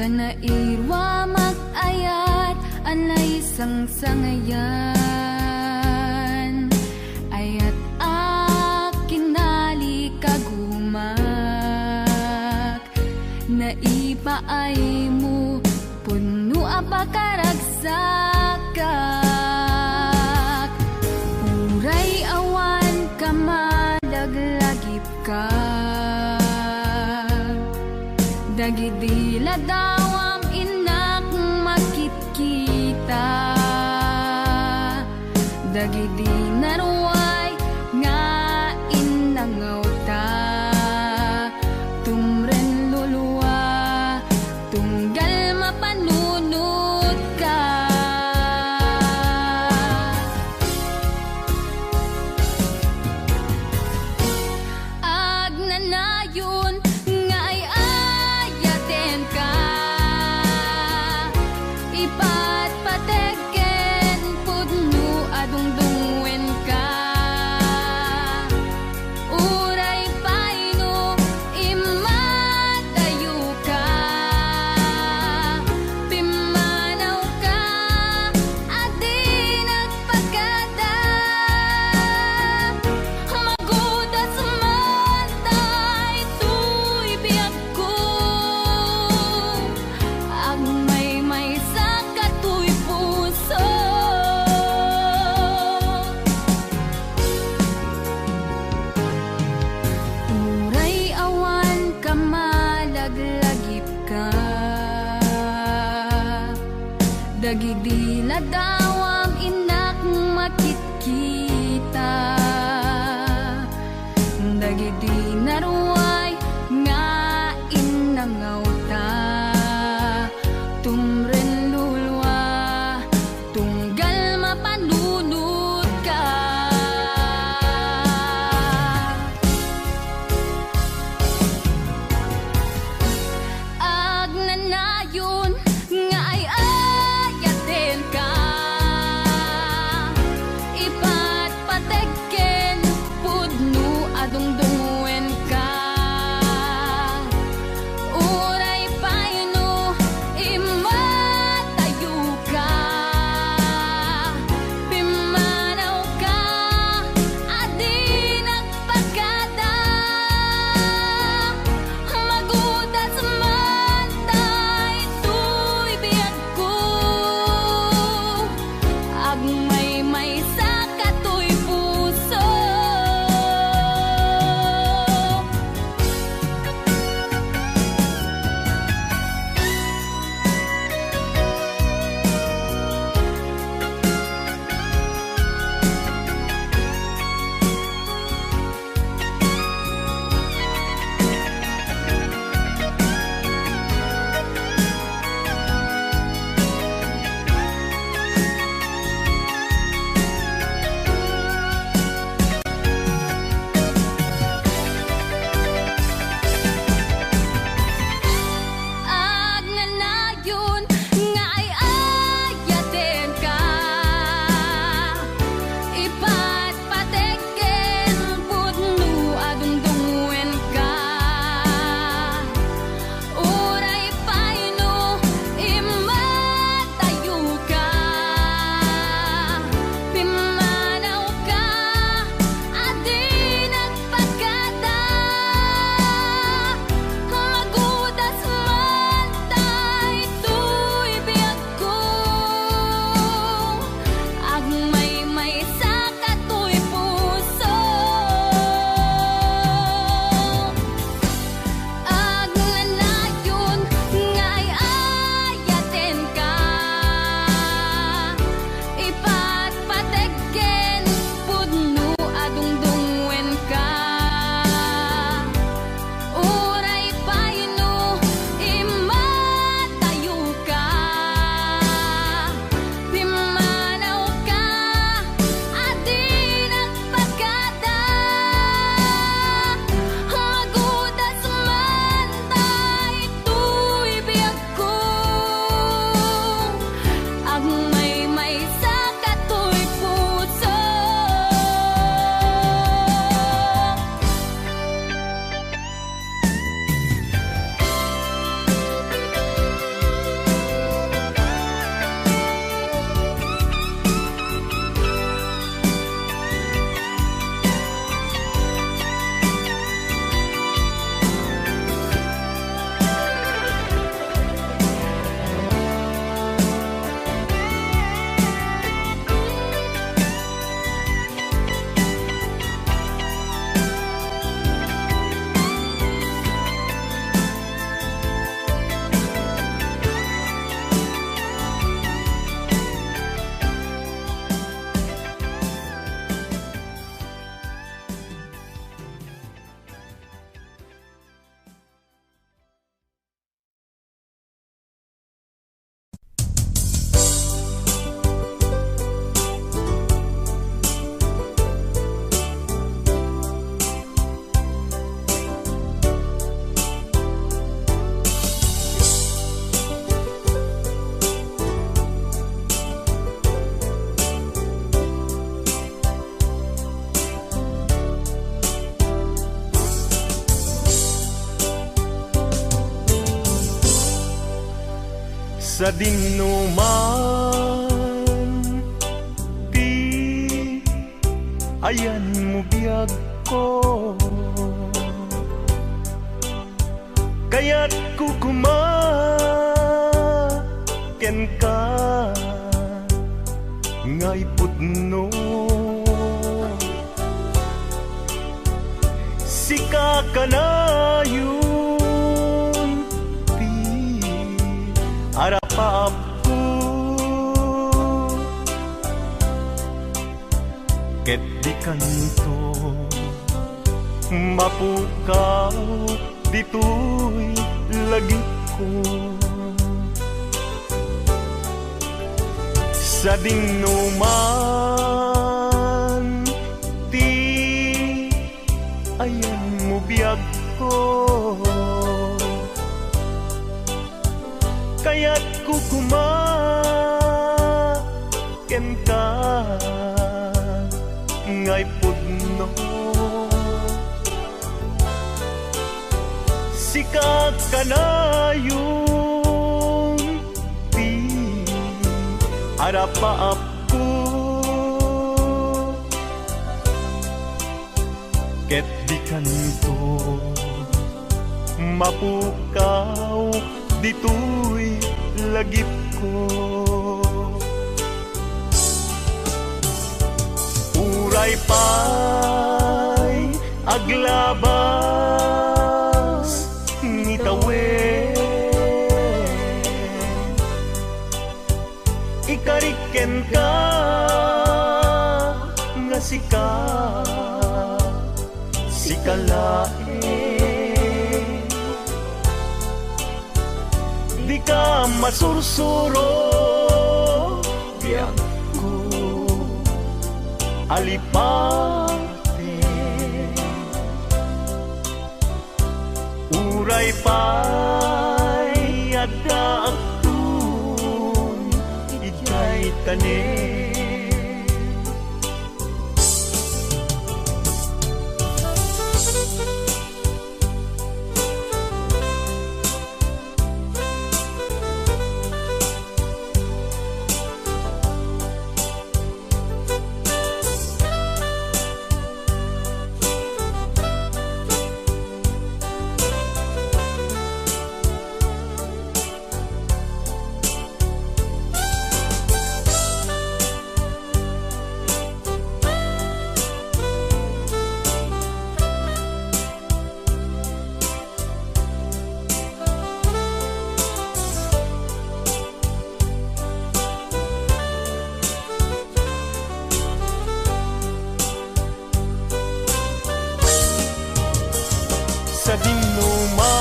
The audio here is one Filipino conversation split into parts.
Kanairwa mag-ayat anay sang-sangayan, ayat kinali kagumak, naipaay mo puno apakaragsakak, uray awan kamadaglagip ka, dagidila dawam inak makit-kita, dagidi naruay nga inangaw ta, tumren luluwa tunggal mapanunod ka. Agnanayon nga ay ayaten ka, ipatpategen pudno adungdungwen ka, uray paino imatayo ka, pimanaw ka adi nagpagada, magudas man tay tuy biyag ko, agmay sa katuy puso. Uray awan kamalaglagip ka, dagidi ladawam inak makit-kita, dagidi naruay nga inangaw ta, tumren lulwa tunggal mapanunod ka. Agnanayon nga ay ayaten ka, ipatpategen pudno adungdungwen ka, uray paino imatayo ka, pimanaw ka adi nagpagada, magudas man tay tuy biyag ko, agmay sa katuy puso. sa dinuman ti ayan mo biyag ko, kaya't kukumaken ka ngay pudno. Sika ka na yun ti arapap ko, ket di kanto mapukaw dito'y lagip ko. Sa dinuman ti ayan mo biyag ko, kaya't kukumaken ka ngay pudno. Sika ka na yung ti arapaap ko, ket di kanto mapukaw dito'y lagip ko. Uray pa'y aglabas ni tawen, ikariken ka nga sikalae, di ka masursuro biyak ko alipate. Uray pa'y adda aktun ijay tanen. Sa dinuman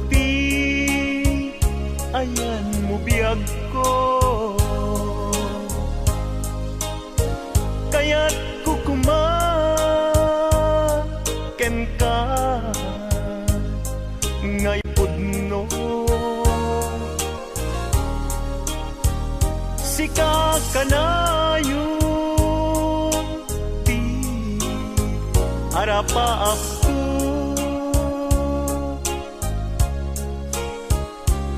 ti ayan mo biyag ko, kaya't kukumaken ka ngay pudno. Sika ka na yung ti arapaap ko,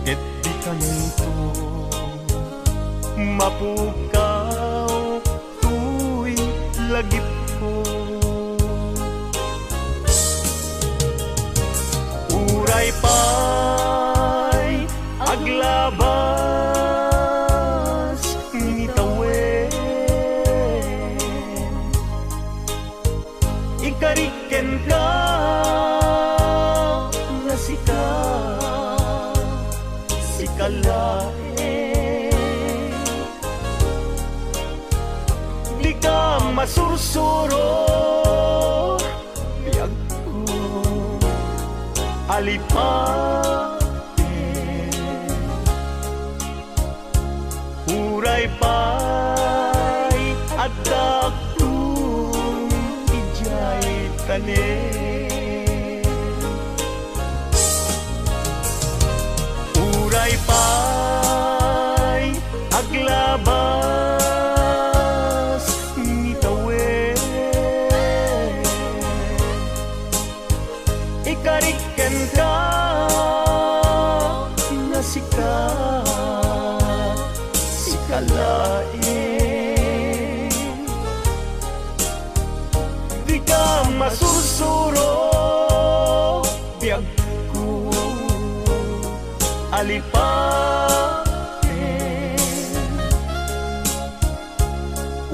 ket di kanto mapukaw tuy lagip ko. Uray pa'y aglabas ni tawen, ikariken ka nga sikalae, di ka masursuro biyag ko alipate. Uray pa'y adda aktun ijay tanen. Uray pa'y aglabas ni tawen, ikariken ka di ka masursuro biyag ko alipatin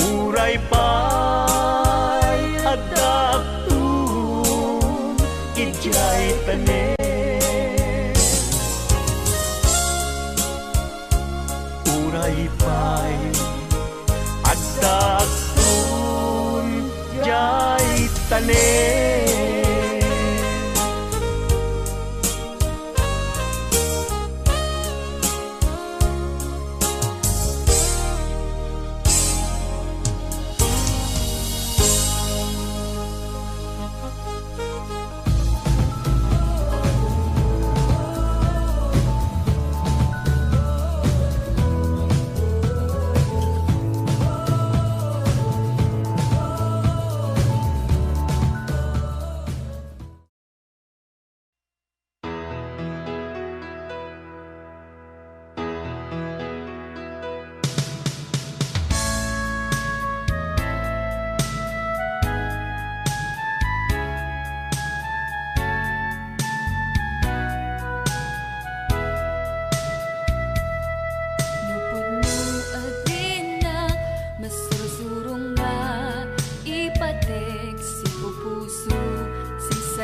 uray pa'y adakton ijay tanen uray pa'y adakton jay tanen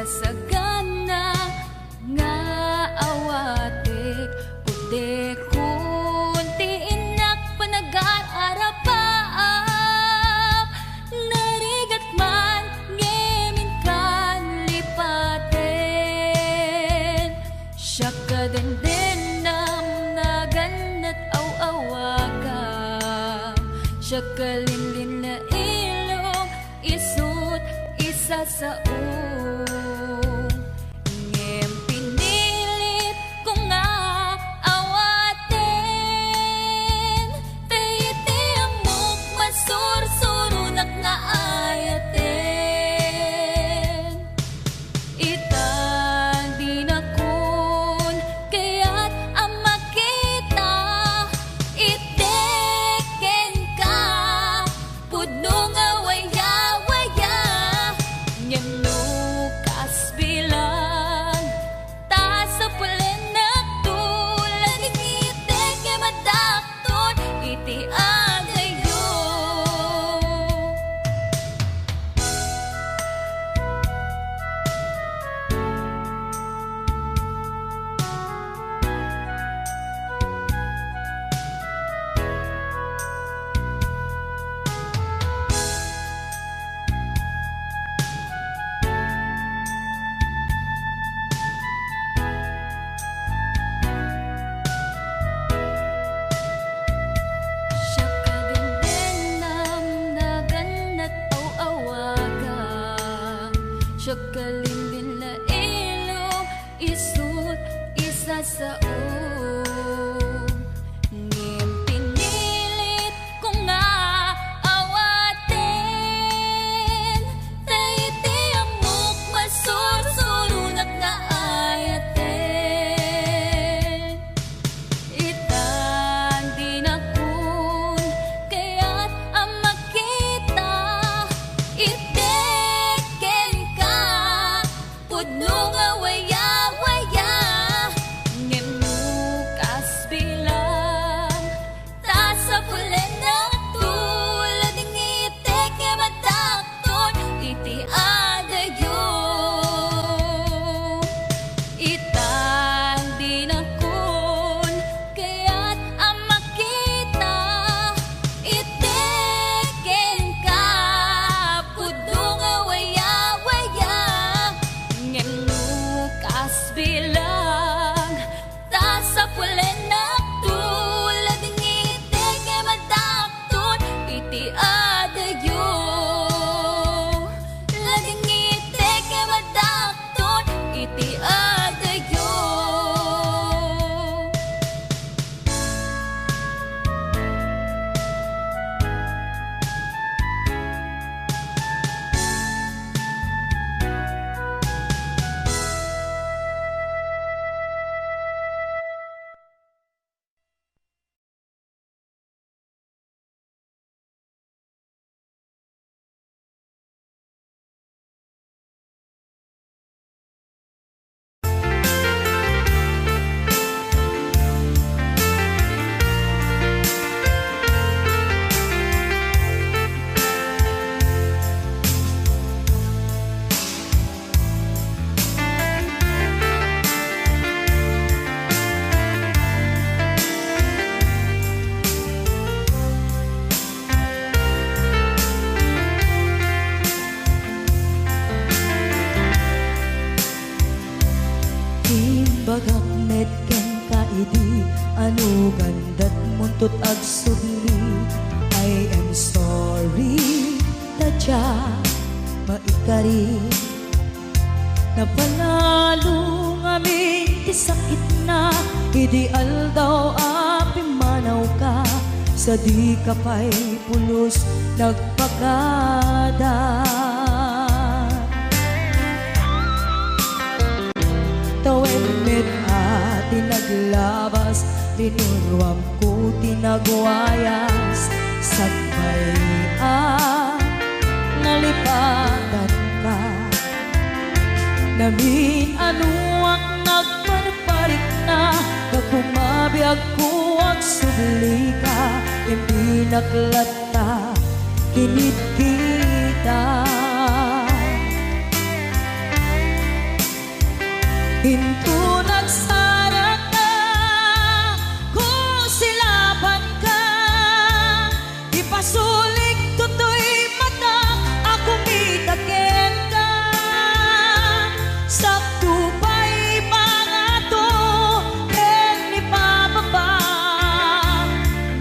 Sagana nga awatik pude kunti inak panag-aarapaap narigat man ngemin kan lipaten siya kadenden nam naganat aw-awagam siya kalinlin na ilong isut isa sa kalinlin na ilong isut isa sa ngim pinilit ko nga awatin taiti amok masursurunak na ayaten itan di na kun kaya't ang makita iteken ka pudno nga waya-waya ngem Pagakmet ken kaidi ano gandat muntot ag subli. I am sorry tadya maikari napanalo ngamin ti sakit na ideal daw api manaw ka sa di ka pa'y pulos nagpakada. Tawenmet at tinaglabas, tinuruam ko tinagwayas. Sagbay nalipatan ka. Namin ano ang nagparparik na, nagpumabiyag ko ang subli ka. Hindi naklata, kinit kita. Hinto nagsarat na kung silaban ka. Ipasulik tutoy mata ako mitaken ka. Sakto pa'y pangato ken ipababa.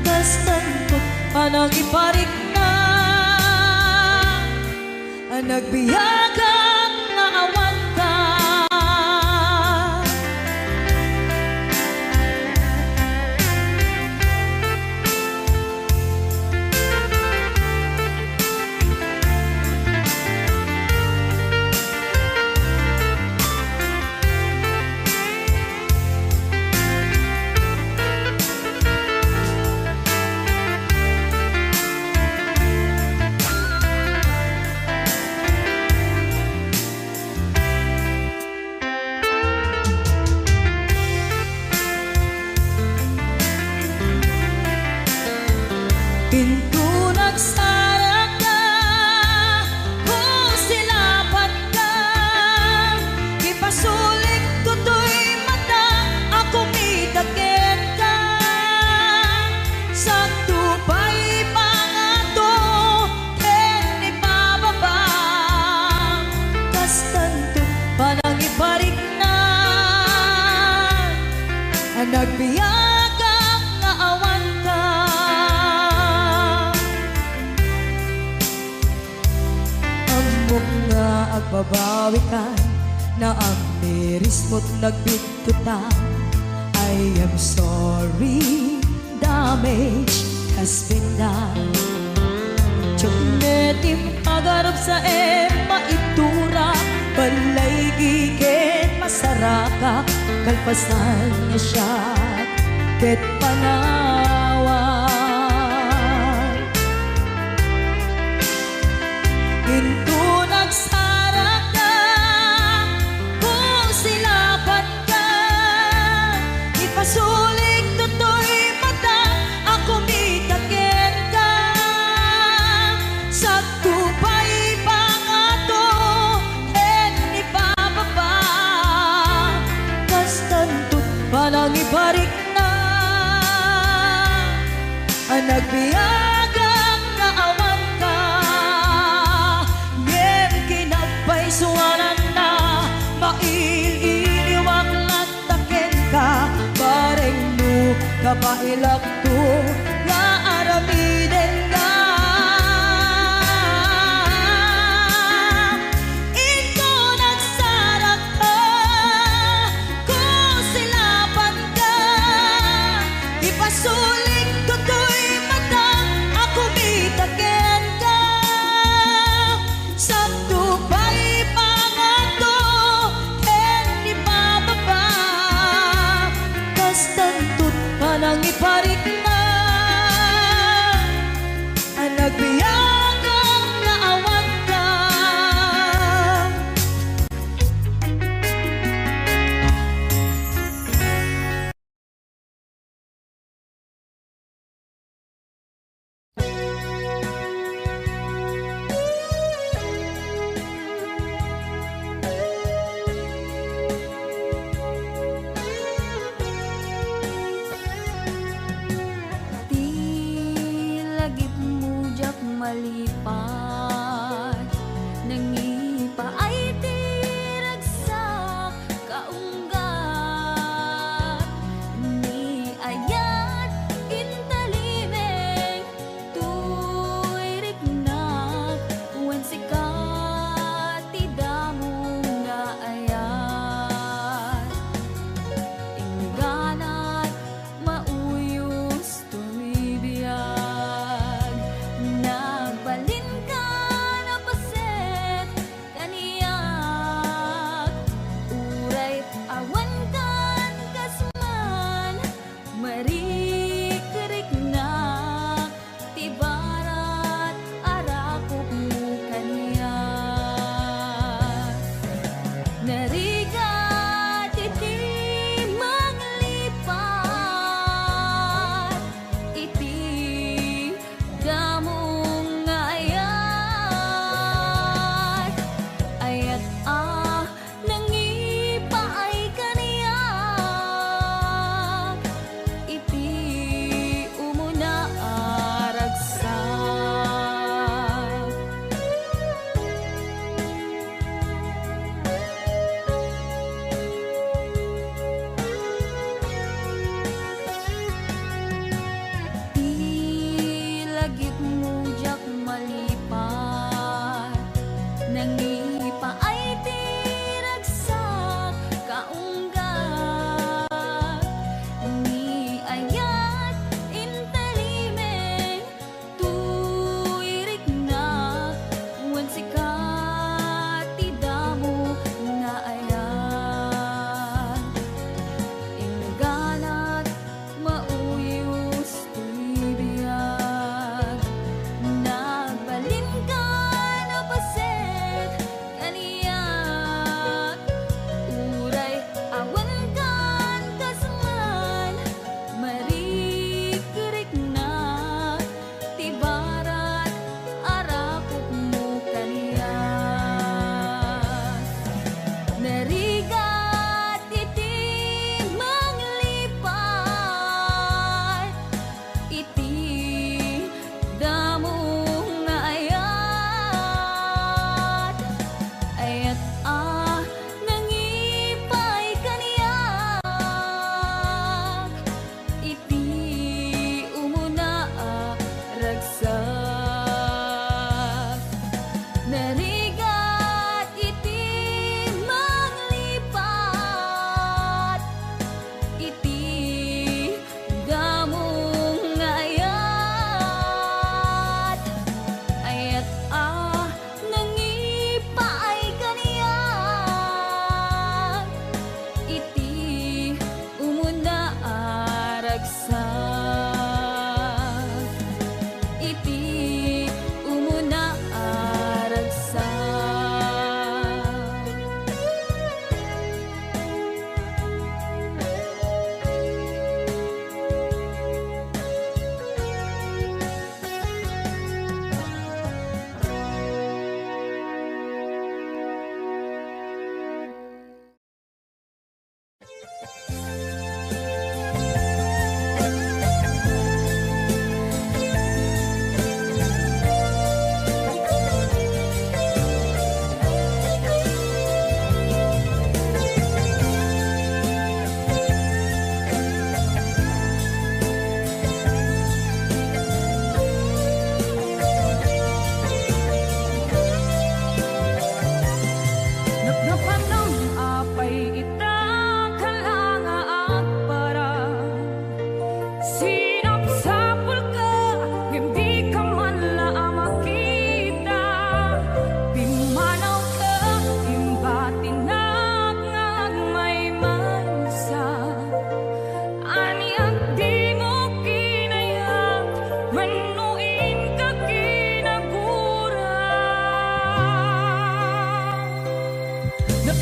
Kastantot panang iparik na. Ang nagbiyagang naawan ka. Pinto nagsarat na kung silaban ka. Ipasulik tutoy mata ako mitaken ka. Sakto pa'y pangato ken ipababa. Kastanto panang iparik na. Ang nagbiyagang naawan ka. Nga agbabawi ka na ang miris mo't nagbitutan. I am sorry, damage has been done. Tsunetim agarap sa maitura, balay gigit masaraka, kalpasan niya siya ket panawan. Hinto nagsarat na kung silaban ka. Ipasulik tutoy mata ako mitaken ka. Sakto pa'y pangato ken ipababa. Kastantot panang ibarik na. Ang nagbiyagang naawan ka. Suwanan na maililiwag lataken ka. Bareng mo kapailak to nga aramiden ka. Ito nagsarat ka kung silaban ka. Ipasulik tutoy mata ako mitaken ka. Sakto pa'y kastantot panang iparik na. Ang nagbiyagang naawan ka. Malipat nangipa ay tiragsak kaunggan.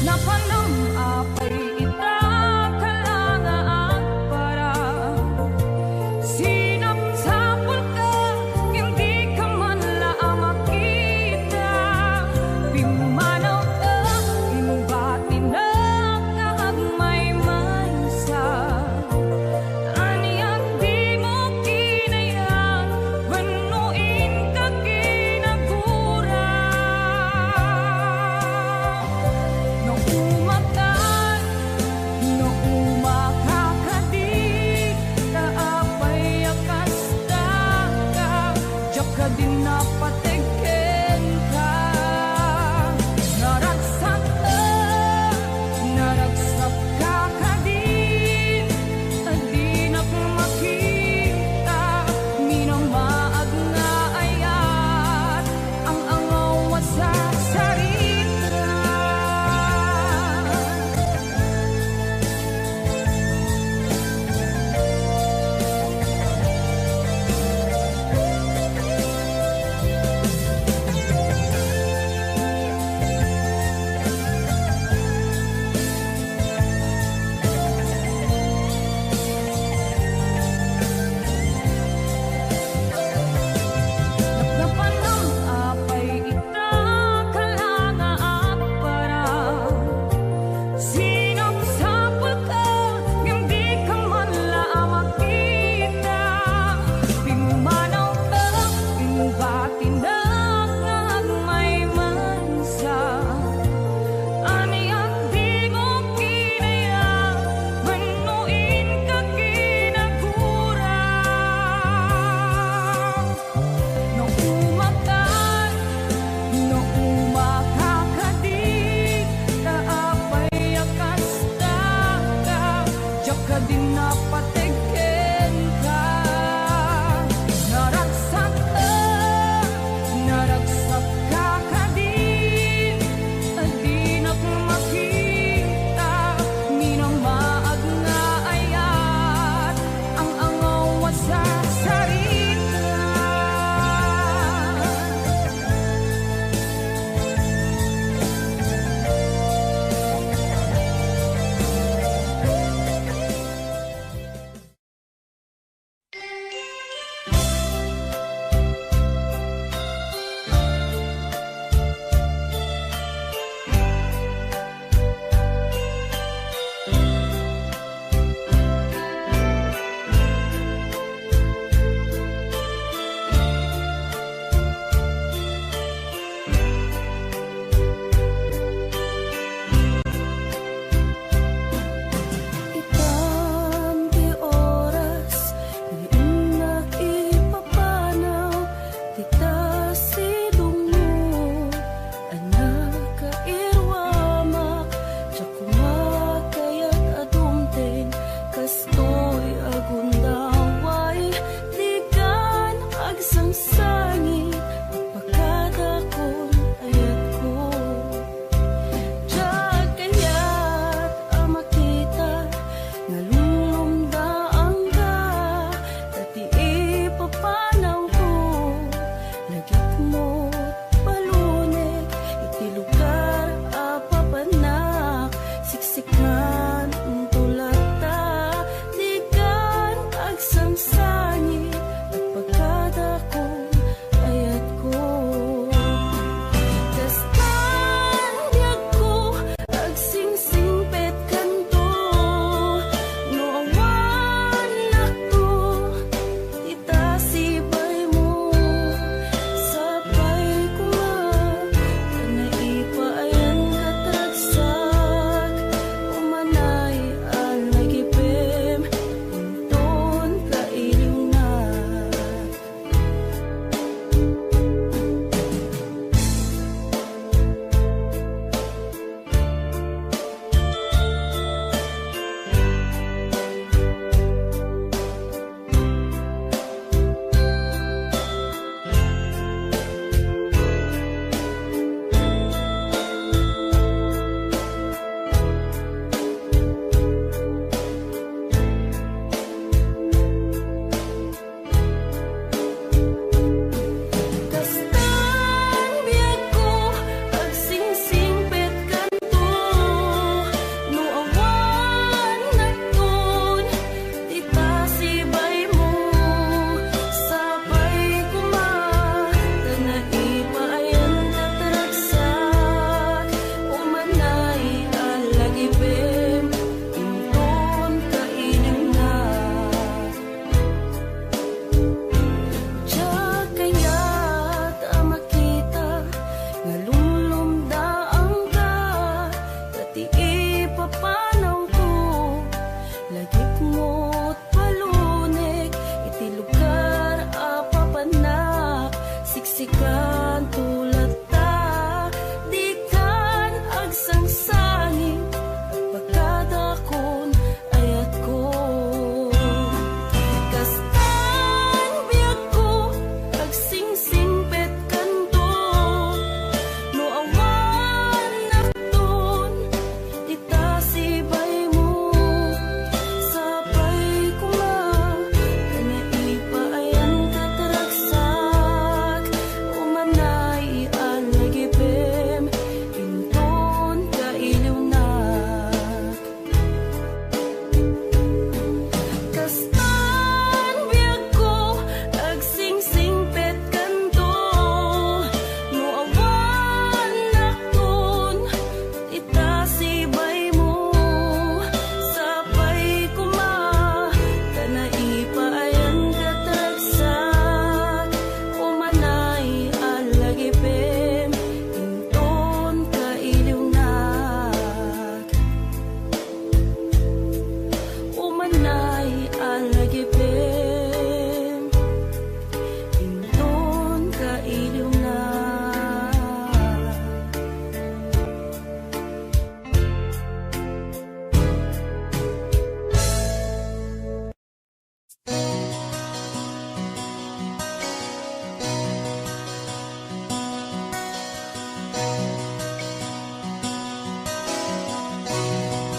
Napanam apay ita kalangaag para sinapsapul ka, hindi ka man laang makita. Pimanaw ka, imbati na kahagmay maysa. Aniyak di mo kinayang, banuin ka kinagura. Nung umakan,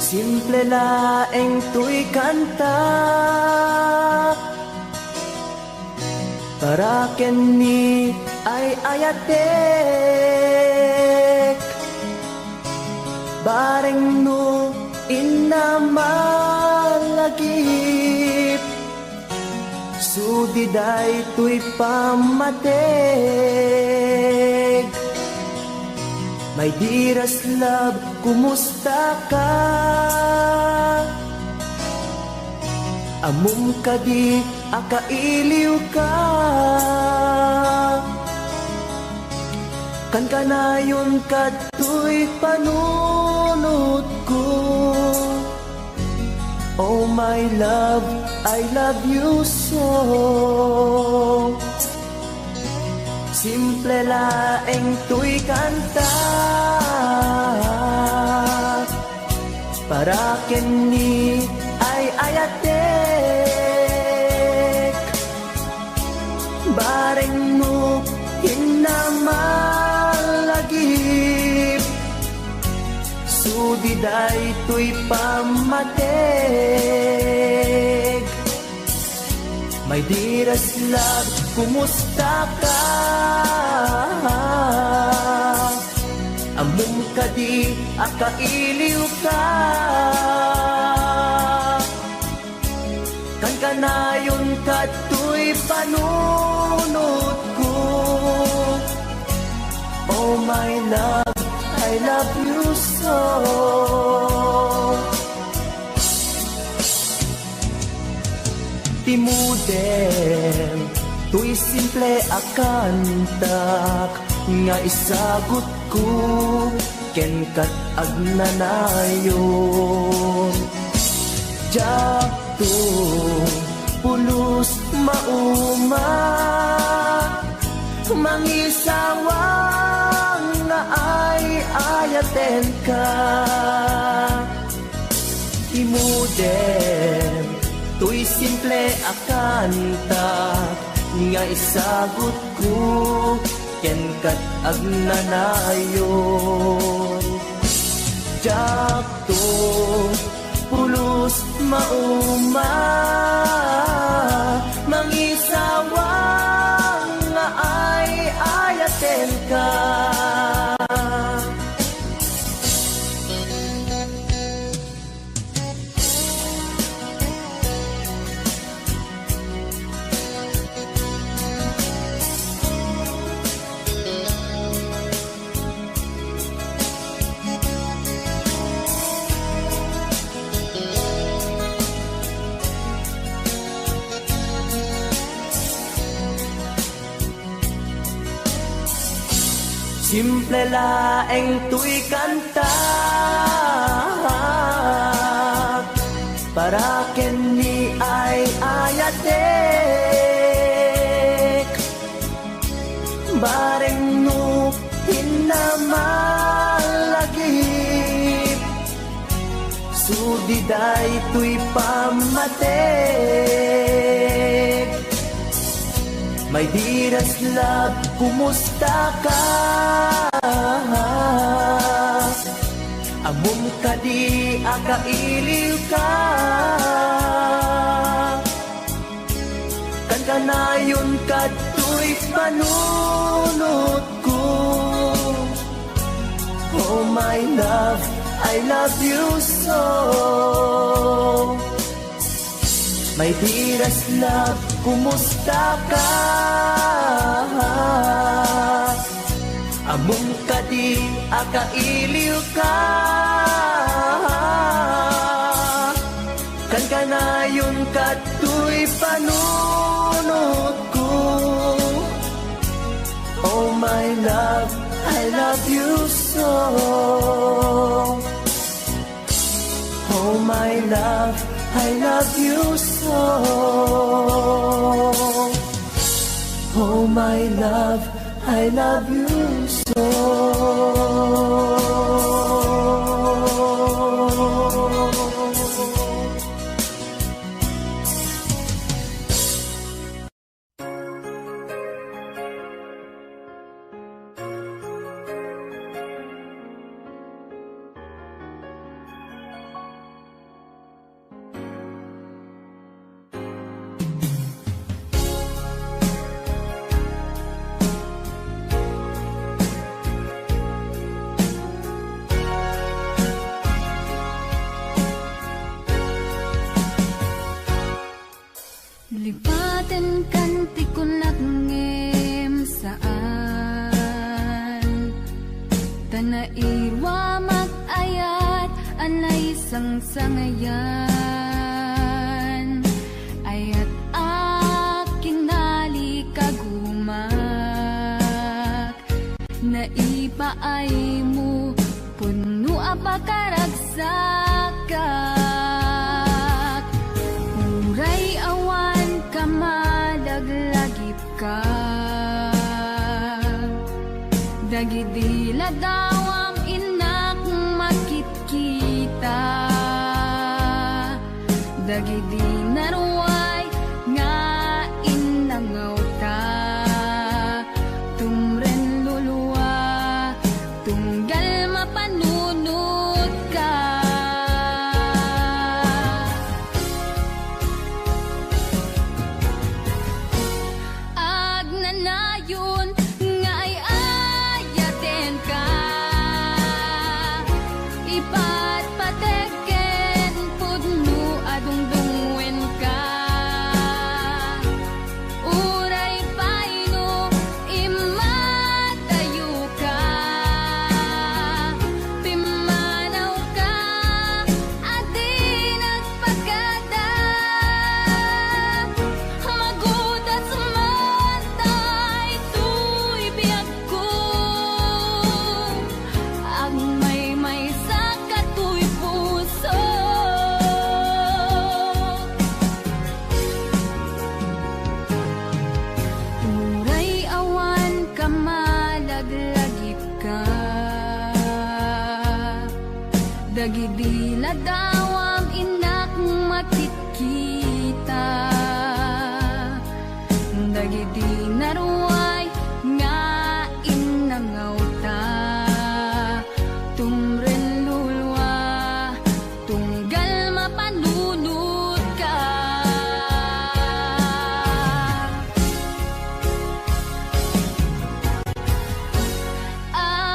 Simple laeng tuy kanta para kenni ay ayatek bareng no inamalagip sudiday tuy pamateg. My dearest love, kumusta ka? Amum ka di, akailiw ka. Kan ka na yun kato'y panunod ko. Oh my love, I love you so. Simple laeng tuy kanta para kenni ay ayatek bareng mo hinamalagip sudiday tuy pamateg. My dearest love, kumusta ka? Amum ka di, akailiw ka. Kan ka na yun kato'y panunod ko. Oh my love, I love you so. Timuden, tuy simple akantak nga isagot ko ken kat agnanayon. Jakto pulos mauma mangisawang nga ay ayaten ka. Timuden, tuy simple akanta nga isagot ko ken kat agnanayon. Jakto pulos mauma mangisawang nga ay ayaten ka. Simple laeng tuy kanta para kenni ay ayatek bareng no hinamalagip sudiday tuy pamateg. My dearest love, kumusta ka? Amum ka di, akailiw ka. Kan ka na yun kato'y panunod ko. Oh my love, I love you so. My dearest love, kumusta ka? Amum ka di, akailiw ka. Kan ka na yun kato'y panunod ko. Oh my love, I love you so. Oh my love, I love you so. Oh my love, I love you so. alay sang sangayan ayat aking nalikagumak naipaay mo puno apakaragsakak uray awan ka malaglagip ka dagidila daw ang inak makitkita dagidi naruay nga inangaw ta tumren luluwa tunggal mapanunot ka agnanayon nga ay ayaten ka ipatpateken pudno adungdungwen ka uray paino imatayo ka pimanaw ka adi nagpagada magudat sumantay tuy biyag ko ang may sa katuy puso uray awan ka malaglagip ka dagidila daw ang inak makitkita dagidi naruay nga inangaw ta tumren lulwa tunggal mapanunot ka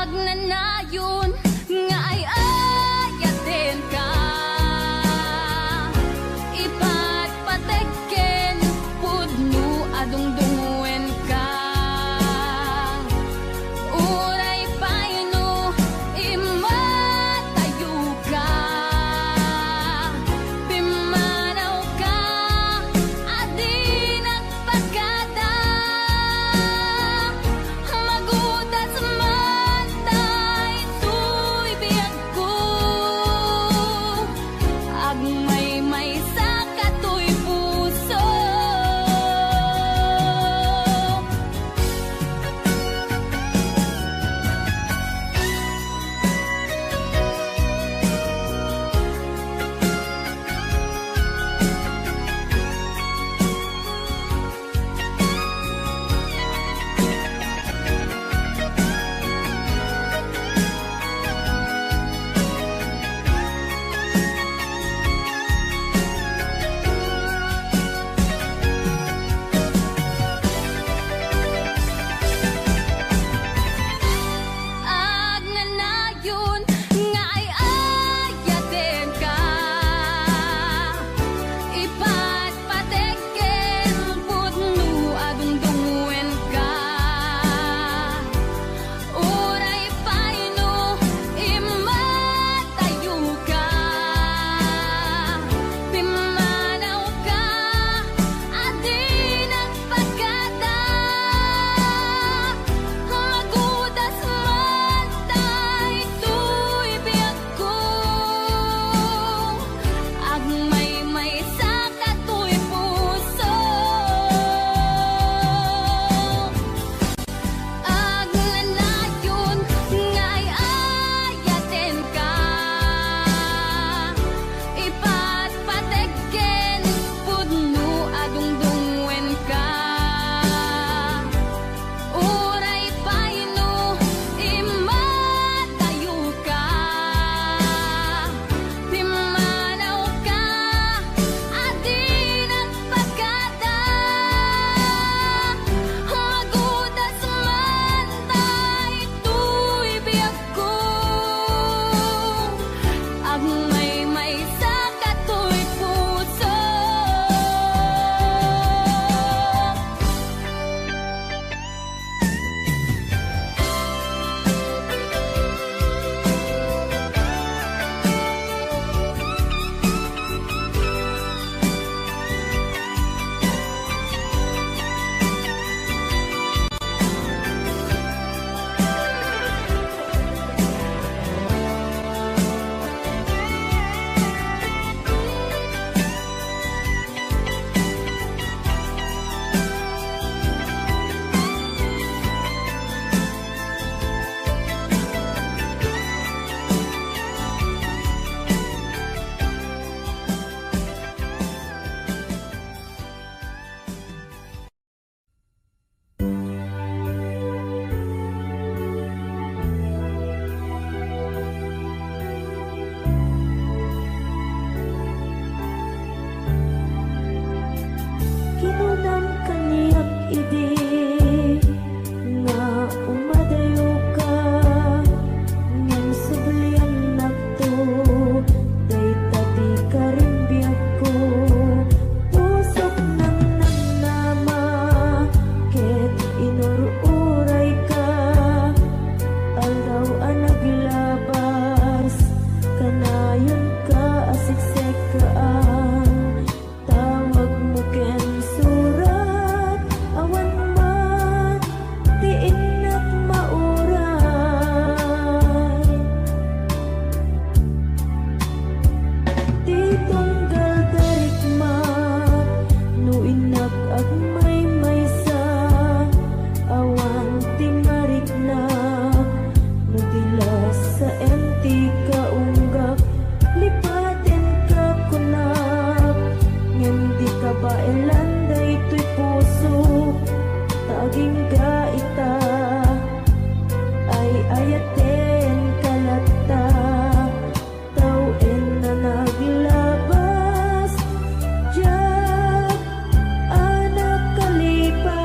agnanayon nga ay ayaten ka Alanday to'y puso, taging gaita, ay ayaten kalata, tawin na naglabas, diyan anak kalipas.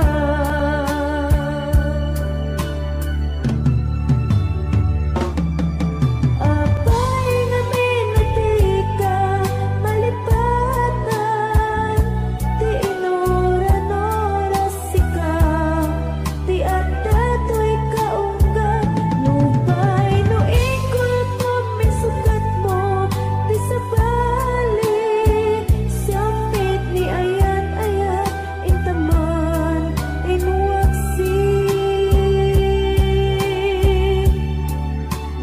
Apay nga minatika, malipatan, ti inoran-oras sika, ti adda to'y kaungga, nupay no ikol po misugat mo, ti sabali, siyapit ni ayat-ayat, intaman, inwaksi.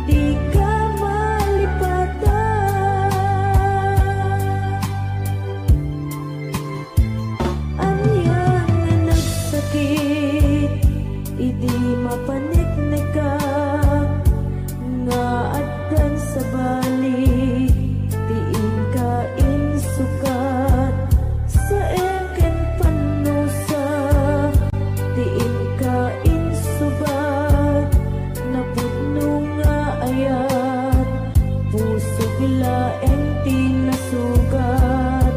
Di ka malipatan, anyan nga nagsakit, idi mapaniknika, nga addan sa bali, tiin ka insukat, sa eken panusa, tiin ka insubat, napudno nga ayat, puso bilaeng tinasugat,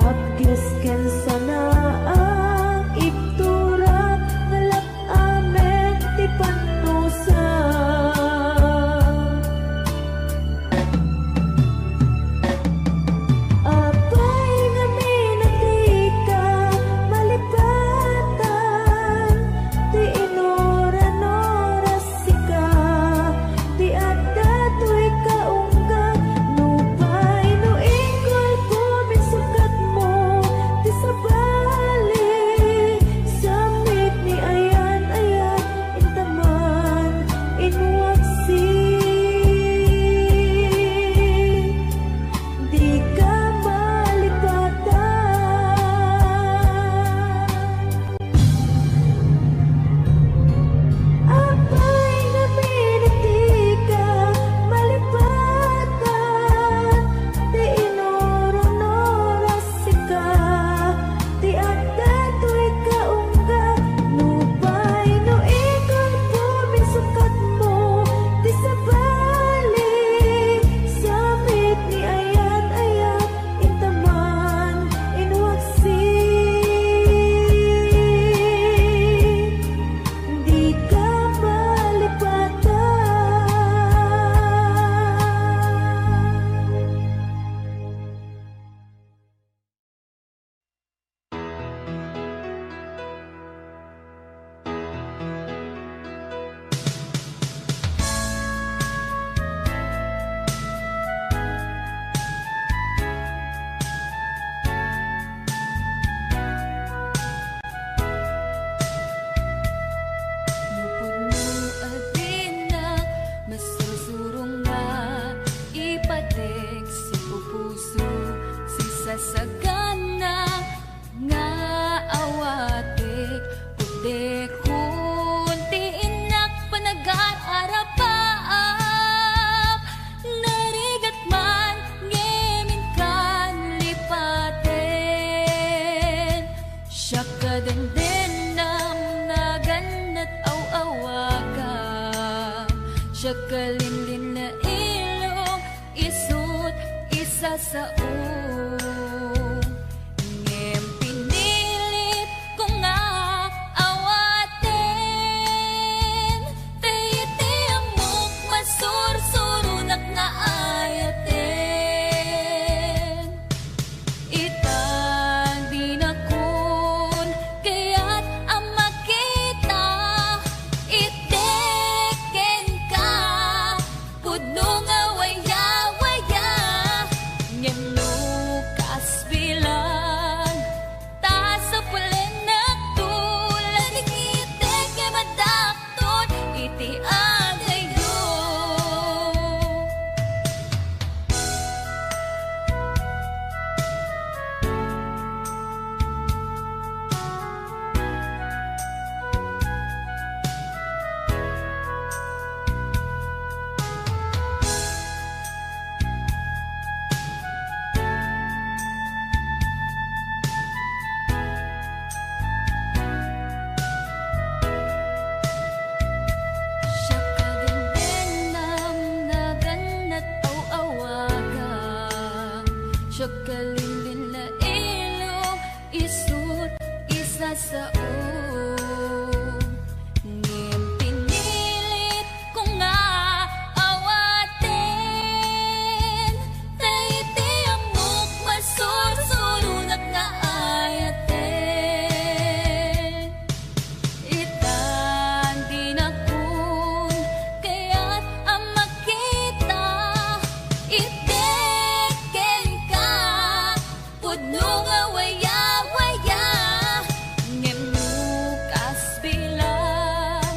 apges ken sana ang iptura, nalak amen ti panusa. Apay nga minatika, malipatan, ti inoran-oras sika, ti adda to'y kaungga, nupay no ikol po misugat mo, ti sabali, samit ni ayan-ayat, intaman, inwaksi. Di ka malipatan, apay nga minatika, malipatan, ti inoran-oras sika, ti adda to'y kaungga, nupay no ikol po misukat mo, ti sabali, samit ni ayat-ayat, intaman, inwaksi. Di ka Napudno adina, masusurong nga, ipatek si pupuso, si sasagana, nga awatek, pudekon, ti inak panag-aarapaap, narigat man, ngemin kan lipaten, siya kadendenam na ganat aw-awaga, siya kalinlin na ilong, isut isa sa ngem pinilit ko nga awaten, tayiti amok masursurunak nga ayaten, itang dinakon kaya't ang makita, iteken ka, pudno nga waya-waya, ngem no siya kalilin na ilong isut isa sa ngem pinilit ko nga awatin taiti amok masursurunat nga ayaten itan din akon kaya't ang makita iteken ka pudno nga waya-waya ngem nukas bilang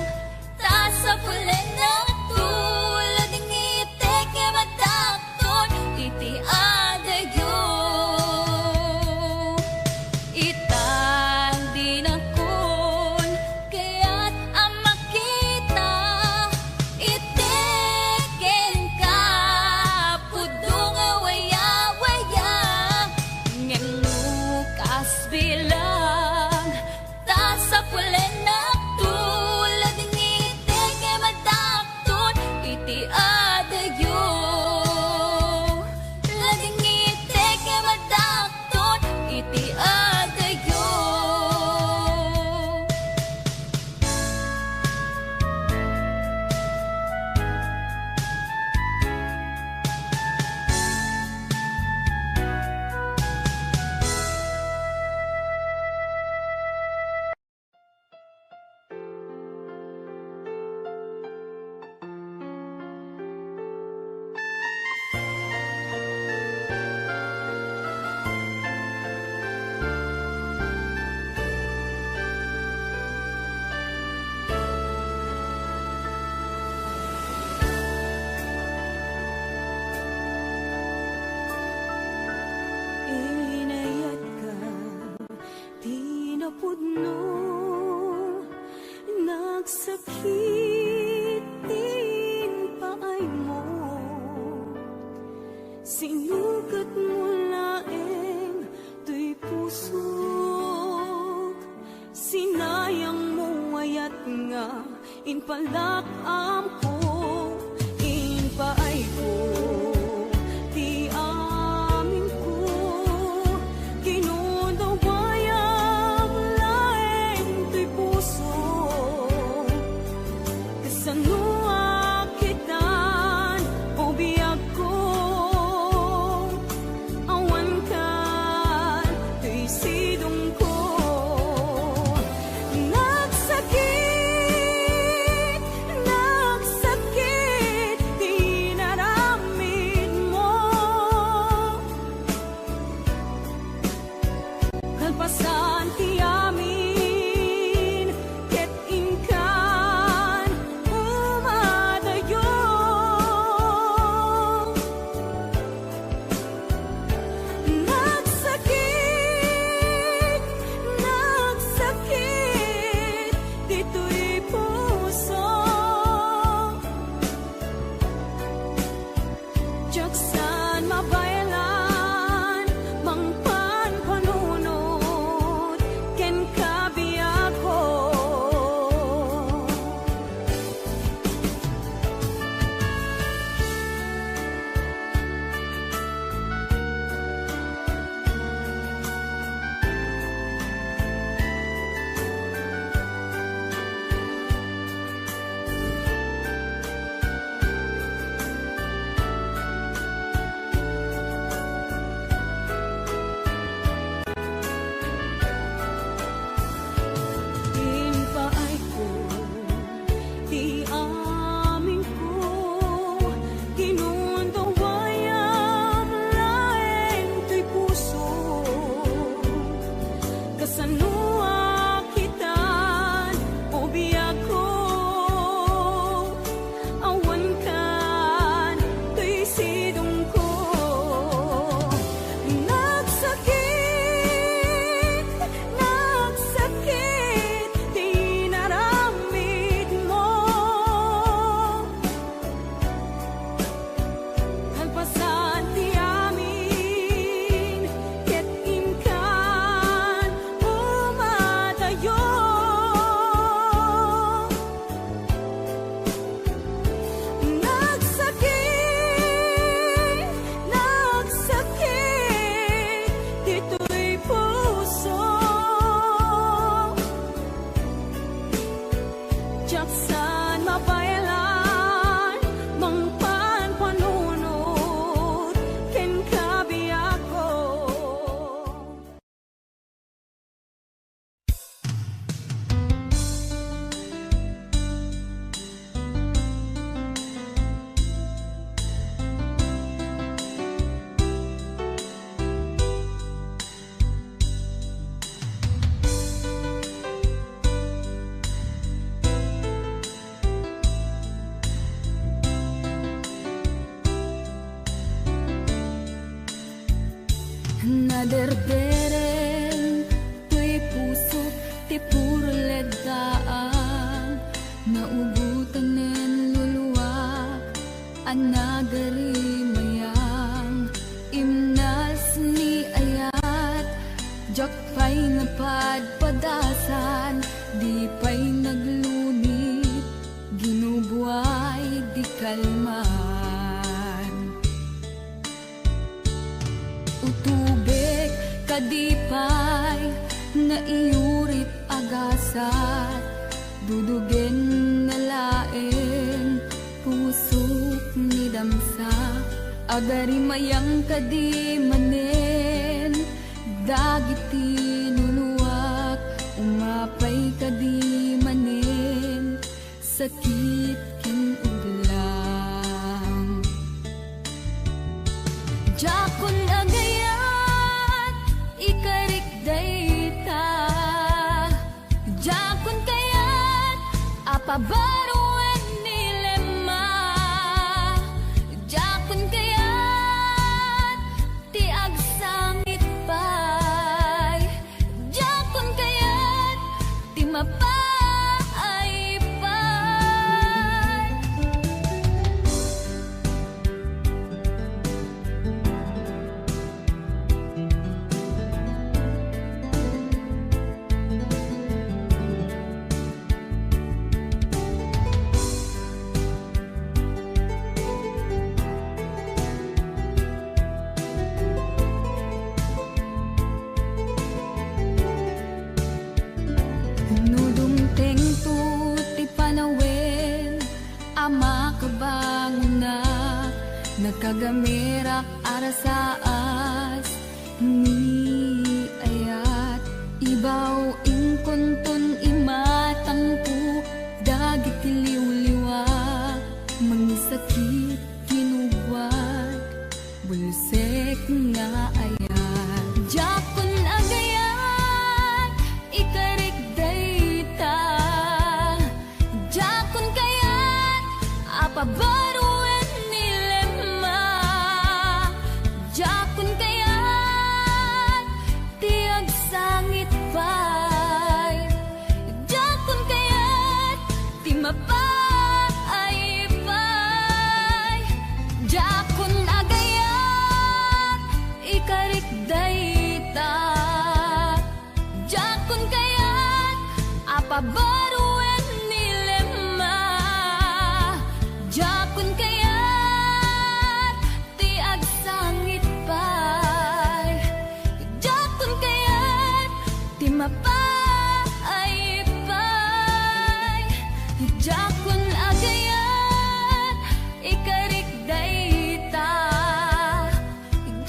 ta sa pulen na tulad ng iteke madakton iti adayo itan din akon kaya't ang makita iteken ka pudno nga waya-waya ngem nukas bilang ta sa pulen na tulad ng iteke madakton iti adayo lading iteke madakton iti adayo. Inayat ka, di na pudno, nagsakitin paay mo. Sinugat mo laeng to'y pusok, sinayang mo ayat nga, inpalakam ko, inpaay ko. Di amin ko kinudawayang laeng to'y puso kasanua kitan o biyag ko awan kan to'y sidong ko nagsakit di naramid mo kalpasan ti amin ket inkan umadayo nagsakit dito'y puso jaksan mabayalan mangpan panunot ken kabiyak ko Naderdereng tuy puso ti puro leddaang naubutan nen luluwak anagari mayang imnas ni ayat jak pa'y napadpadasan di pa'y naglunit ginubuay di kalman utubek kadipay na iurit agasat dudugen na laeng pusok ni damsa agari mayang kadi manen dagiti nuluwak umapay kadi manen sakit ken uglang jakon agayat ikarik dayta jakon kayat apabaruan nilema jakon kayat ti agsangit pay jakon kayat ti mapay pay nudumteng tu ti panawen ama kabangunak nagkagamirak arasaas ni ayat ibaw ingkonton imatangpo dagiti liwliwak mangisakit kinuwag bulusek nga ayat jakon agayat ikarik dayta jakon kayat apabaruan nilema jakon kayat ti agsangit pay jakon kayat ti mapay pay jakon agayat ikarik dayta jakon kayat apabaruan nilema jakon kayat ti agsangit pay jakon kayat ti mapay pay jakon agayat ikarik dayta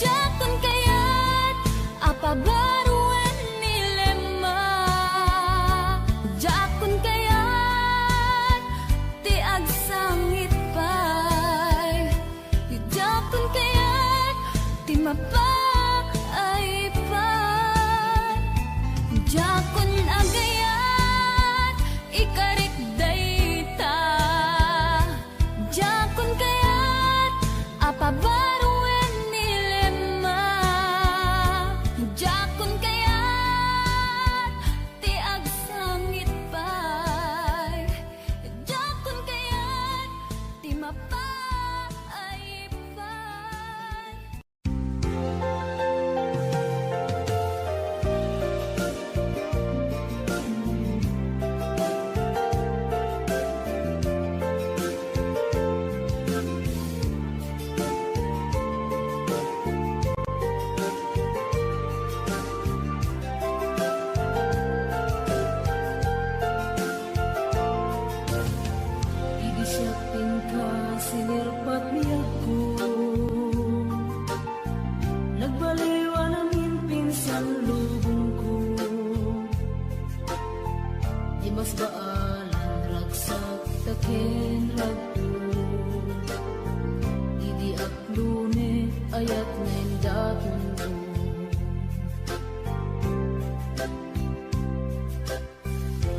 jakon kayat apabaruan nilema jakon kayat ti agsangit pay jakon kayat ti mapay pay jakon agayat ikarik dayta jakon kayat apabaruan nilema jakon kayat ti agsangit pay jakon kayat ti mapay pay Ibisapin ka sinirpat niya ko nagbaliwan namin pinsan lubong ko di mas baalan ragsak takin ragto idi aklune ayat na indatun ko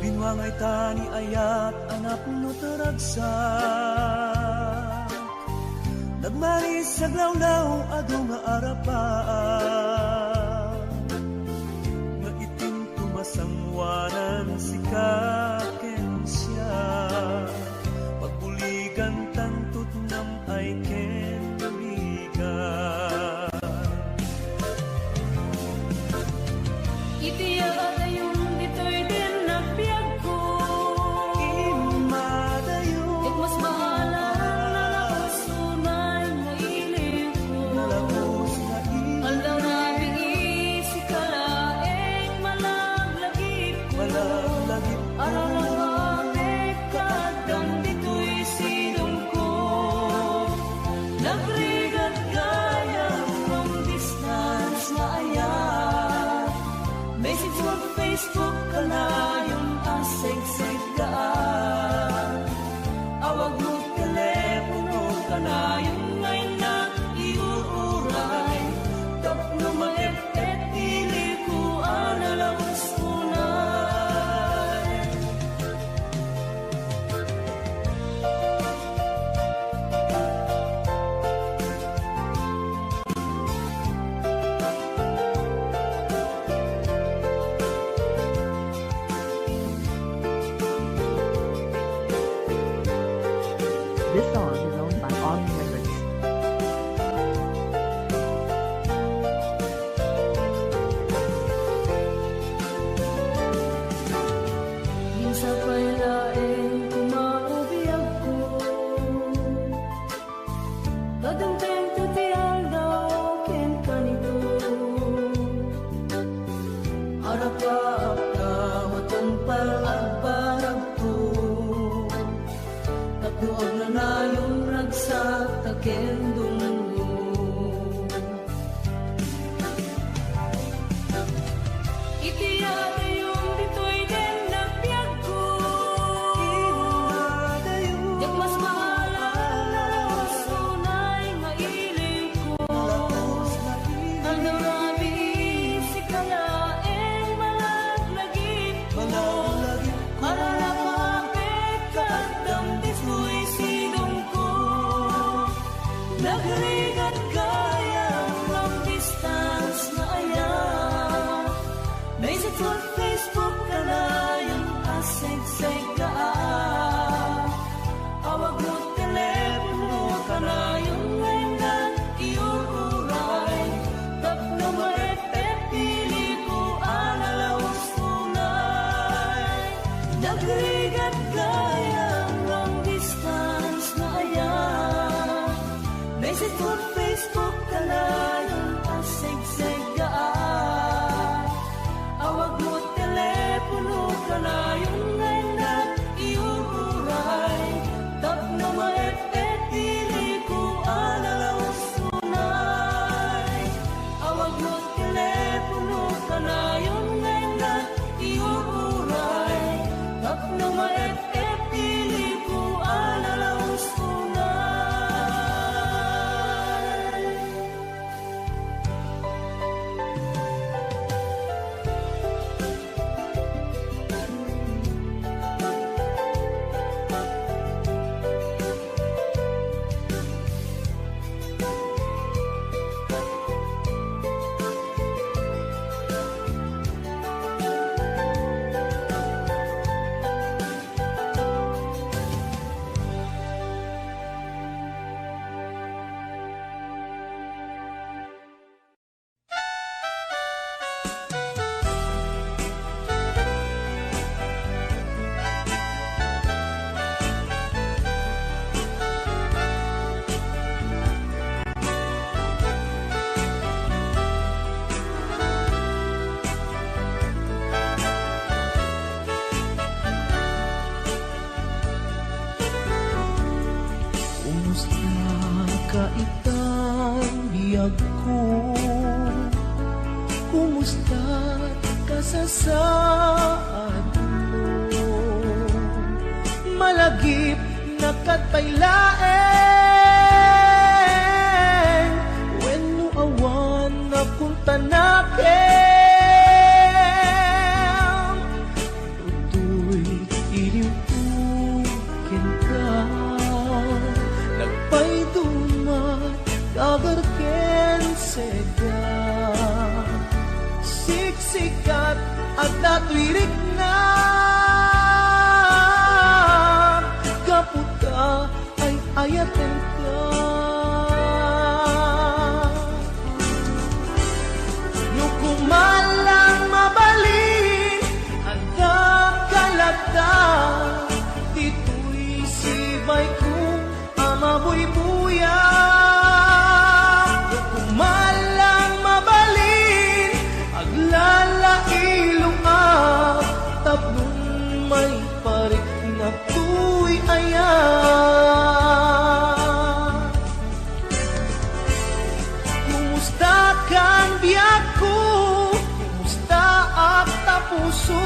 Binwangay tani ayat anak no taragsak nagmaris sa glawlaw adu nga arapaan ken siya pagbuligan tantut nam ay ken buligan. Itiya dayon ditoy din nagbiag ko. Imadayon It mas maalan na lakas unay nga ilig ko. nalabos na Aldaw na biisi kalaeng malaglagip ko. imalaglagip Araw na kapit kadang dito'y silong ko. Nagrigat gaya from distance na ayan. Message mo Facebook kalayong aseg-seg kaan. Awag mo telepono kalayong ngay na iuuray. Tapno maep-et ili ko analawas unay. This song is owned by Autumn Records. Minsa pa'y laeng kumaubiyag ko. Kadungteng tutiyal daw ken kanito. Harap-harap ka matumpal at barag ko. Tagduog na na yung ragsak taken dungo. Itiya dayon ditoy din nagbiag ko. imadayon Yak mas maalan na lawas unay nga ilig ko. Aldaw na biisi kalaeng malaglagip ko. Malaglagip Para na kapit kadang dito'y silong ko. Nagrigat gaya from distance na ayan. Message on Facebook kalayong aseg-seg kaan. Awag mo telepono kalayong ngay na iuuray. Tapno maep-et pili ko analawas unay. Nagrigat gaya from distance na ayan. Message on Facebook kalayong aseg-seg kaan. Awag mo telepono kalayong ngay na iuuray. Tapno maep-et pili ko analawas unay. Awag mo telepono kalayong ngay na iuuray. Tapno maep-et pili ko analawas unay. Kaitang biyag ko, kumusta ka sa saan mo? Malagip na katpailaeng, when mo awan na punta nakin. Tutoy iliw ukin ka, nagpay dumat kagarken seda. Siksikat at natwirik na Kumusta kang biyak ko? Kumusta ak tapuso?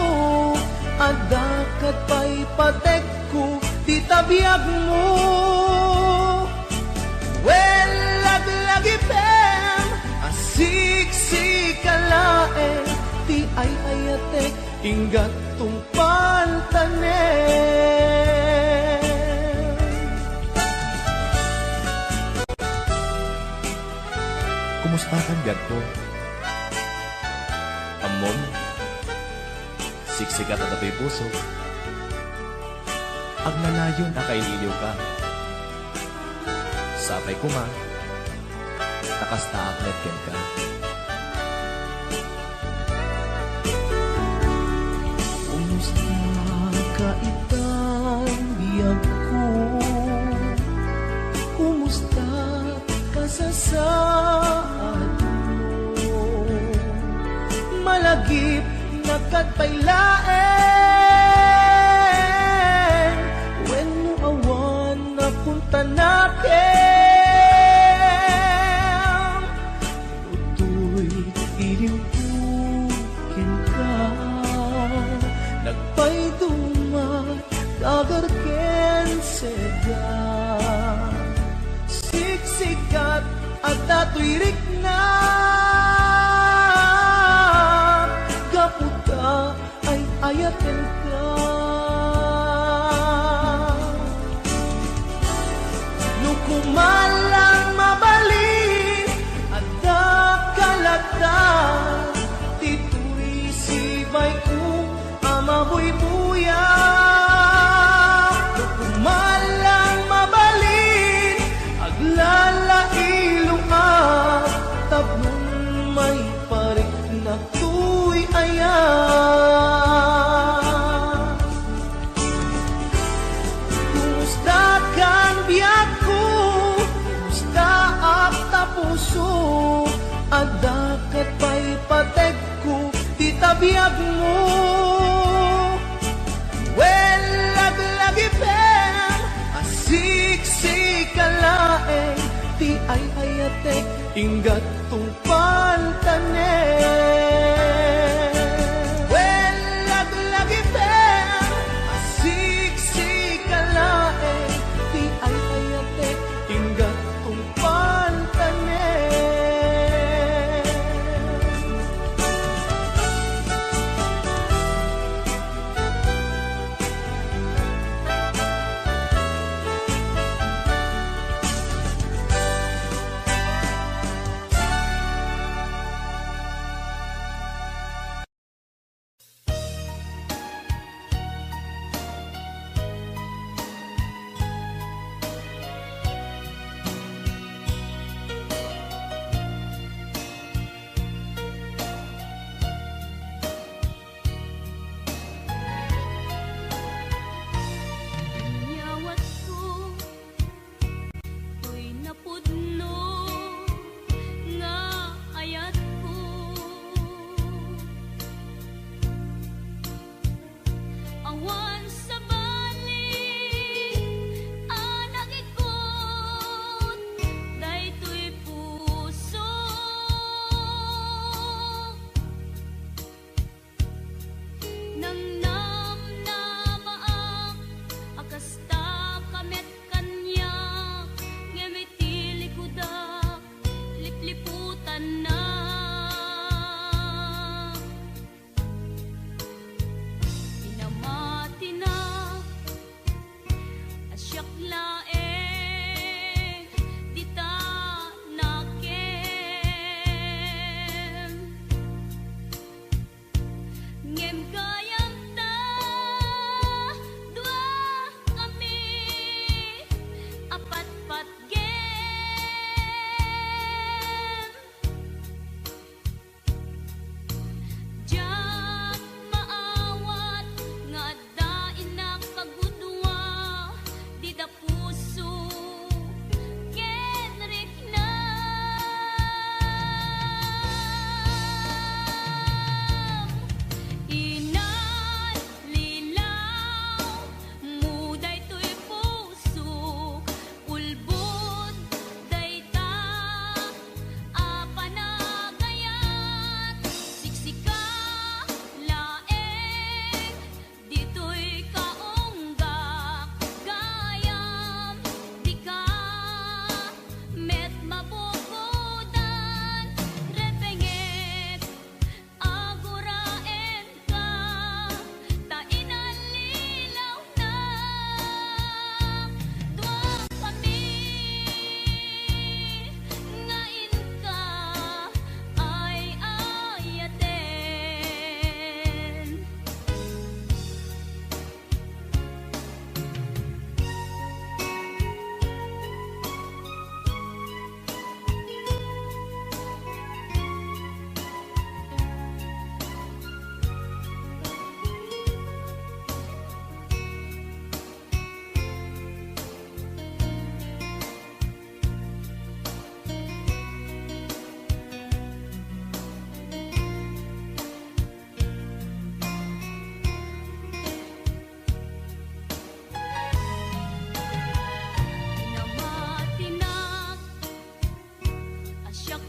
Adakat pa'y patek ko, di tabiyag mo. Well, lagi pem, asik kalae, ti ay ayatek, ingat tungpal tanem. Kumusta kan gad ko? Amon, siksikat at ato'y puso. Agnanayon na kainiliw ka. Sapay ko ma, nakasta aklet ken ka. Kumusta ka itang biyag ko? Kumusta ka sa saan mo? Malagip na katpailaen, when mo awan na punta nakin. Lutoy ilimpukin ka, nagpaidumat dagarken seda. Siksikat at atwirik na, gaputa ay ayaten ka. Nukumalang mabalin at dakalata, tituwi sibay ko amaboy buya. Nukumalang mabalin aglalailong at tablong may parik na tuy ayan. Kumusta kang biyak ko? Kumusta ak tapuso? Adakat pa'y patek ko, di tabiyag mo. Well, lagi pem, asik kalae, ti ay ayatek, ingat tungpal tanem. Well, lagi pem, asik kalae, ti ay ayatek, ingat tungpal tanem.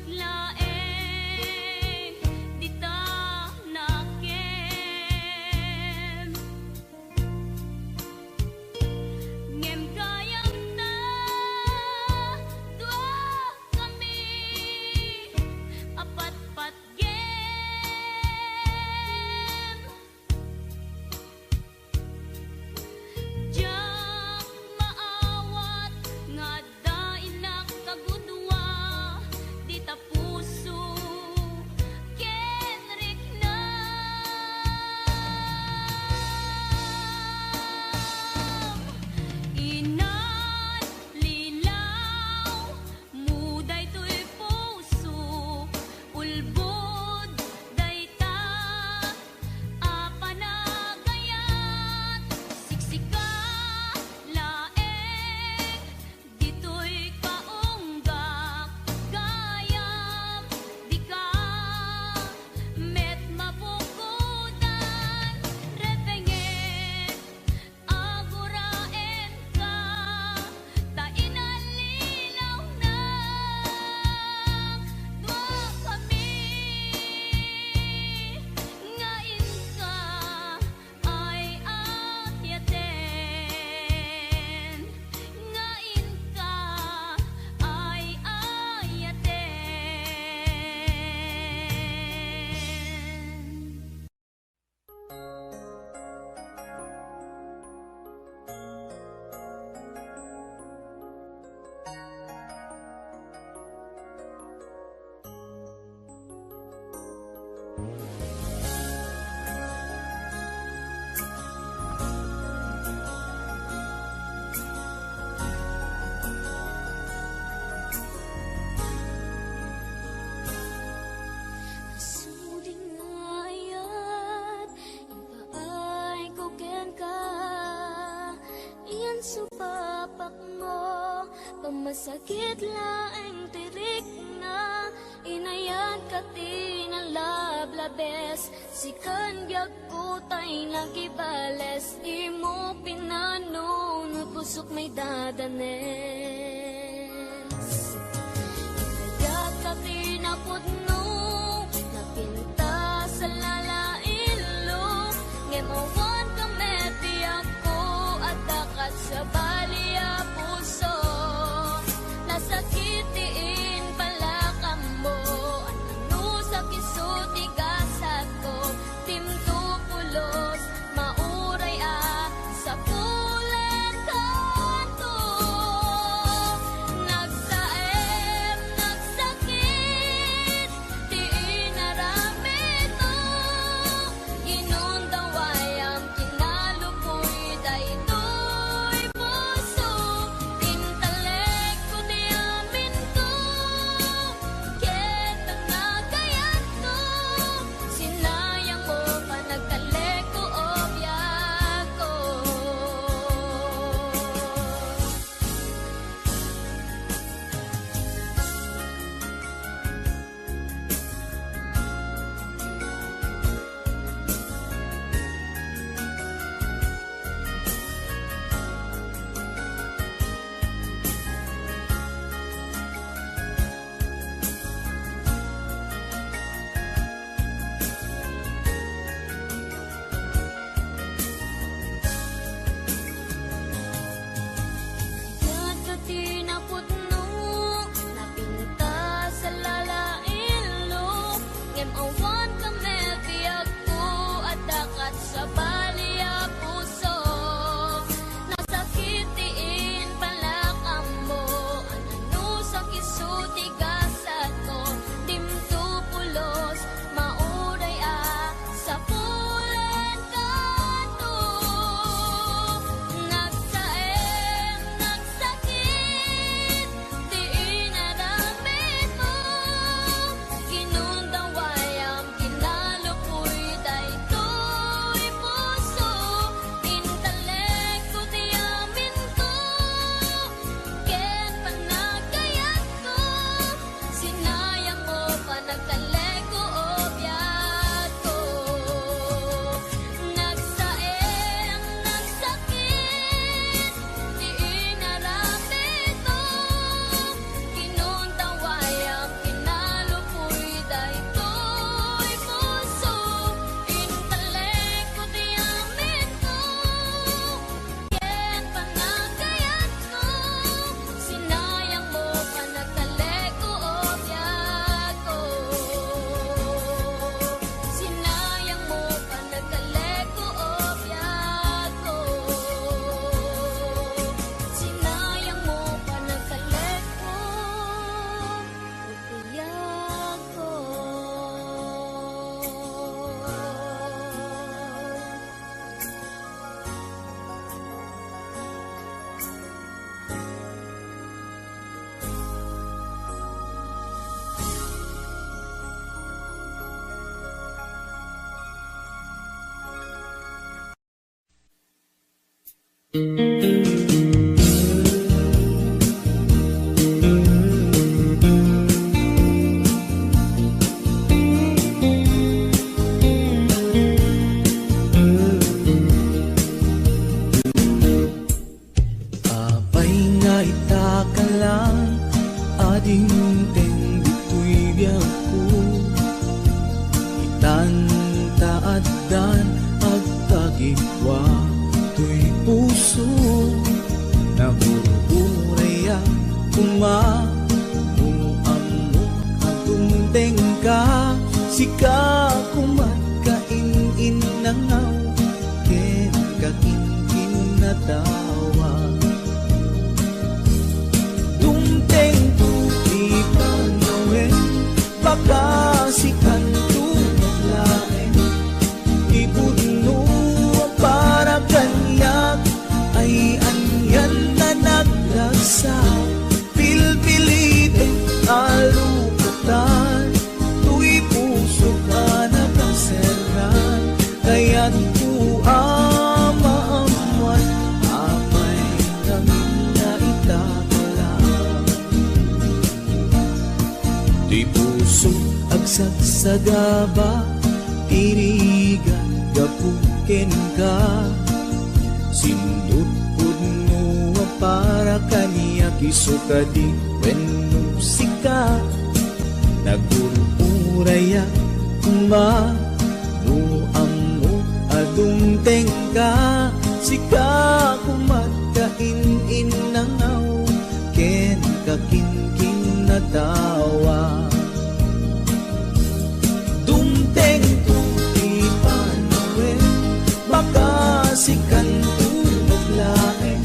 laeng dita nakem ngem kayang ta dua kami apat-pat gem Diyak maawat nga dainak kagudwa di ta puso kenrik na inan lilaw muday to'y puso ulbod dayta apanagayat siksika laeng dito'y kaunggak gayam di ka met mapukudan repengen aguraen ka ta inalilaw na dua kami ngain ka ay ahyaten ngain ka ay ahyaten Suding ayat ipaay ko ken ka iyan supapak mo pamasakit laeng tirik na inayan ka tinalablabes sikan biag ko tay nagibales imo pinanunod pusok may dadanes Inayat ka tinapudno napinta sa lalailo ngemawan ka meti ako at dakat sa baliya puso nasakitiin pala ka mo ano sa kisutigasat ko timto pulos mauray sa pulan kanto Apay nga itaka lang, ading teng dito'y biyak ko. Itantaaddan agtagikwa to'y puso. Nabuburaya kumamuamok atong tengka. Sika kumatkain nangaw, ken kakinkin na tawa. Dumteng tuti panawin, baka sikan lain. Ibudno para kanyak, ay anyan na naglagsa. Pilpilitin alukatan, tu'y puso ka nakaseran. Kaya't ku amaamuan, apay kami na itakalang. Di puso agsagsagaba, tirigan gapuken ka. Sindut pudno para kaniya kisukadi wenno sika. Nagururaya kuma nuammo adung tengka. Sika kumatkain inangaw, ken kakinkin na tawa. Dumteng tuti panawin, baka sikan lain.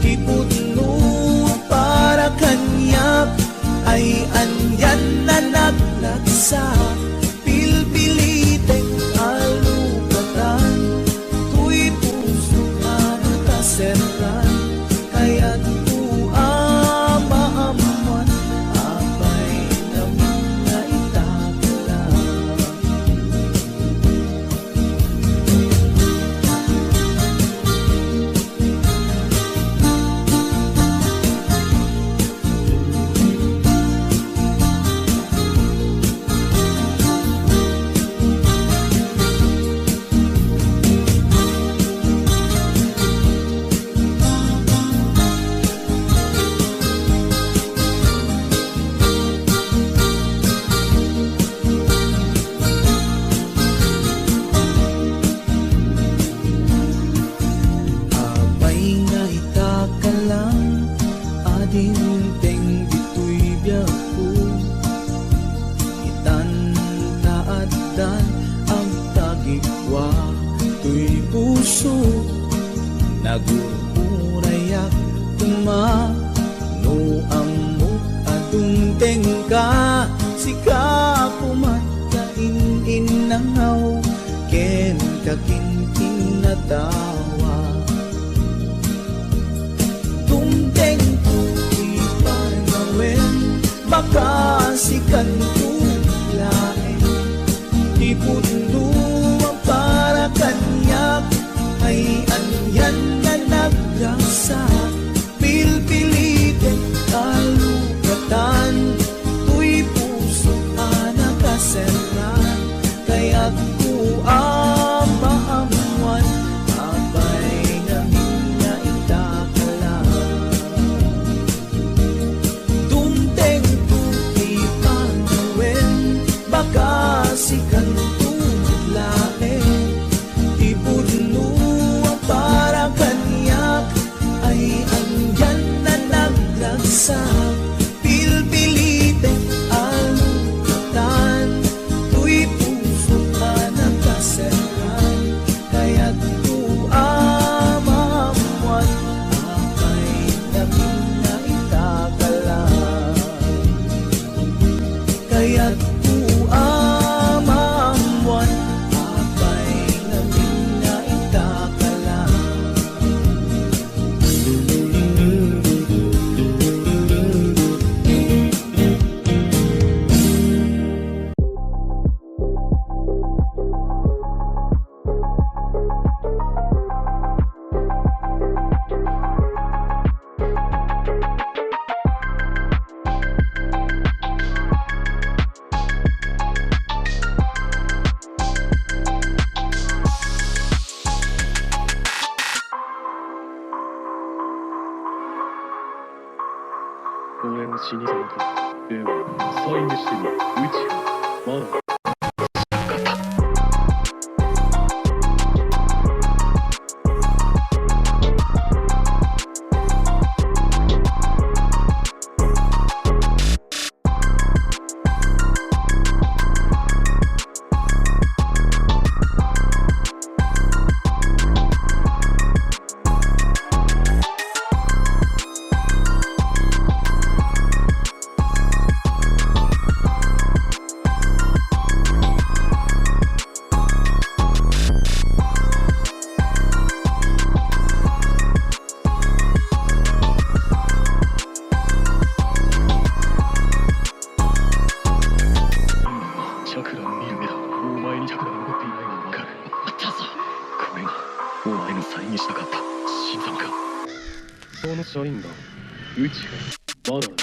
Ipudno para kanyak, ay anyan na naglagsa. Pilpilitin alukatan, tu'y puso na nakaseran. Kaya't ku amaamuan, apay naman na itakalang. Apay nga itakalang, ading teng dito'y biyak ko. Itantaaddan ang tagikwa to'y puso. Nagururayak kumanuamok atong tengka. Sika kumatkain inangaw, ken kakinkin na tawa. Dumteng tuti panawin, baka sikan lain. Ipudno para kanyak, ay anyan na naglagsa. Pilpilitin alukatan, tu'y puso ka nakaseran. Kaya't ku amaamuan, apay namin na itakalang. Dumteng tuti panawin, baka sikan lain. Ibudno para kanyak, ay andyan na naglagsa. Pilpilitin alukatan, tu'y puso ka nakaseran. Kaya't ku amaamuan, apay namin na itakalang. Kaya't ku amaamuan, apay namin na itakalang. 飼い主にうちがまだチャクラを見る目だ。お前にチャクラが残っていないのがわかる。あったぞ。これがお前の再現したかった心臓か。その社員だ。うちがまだ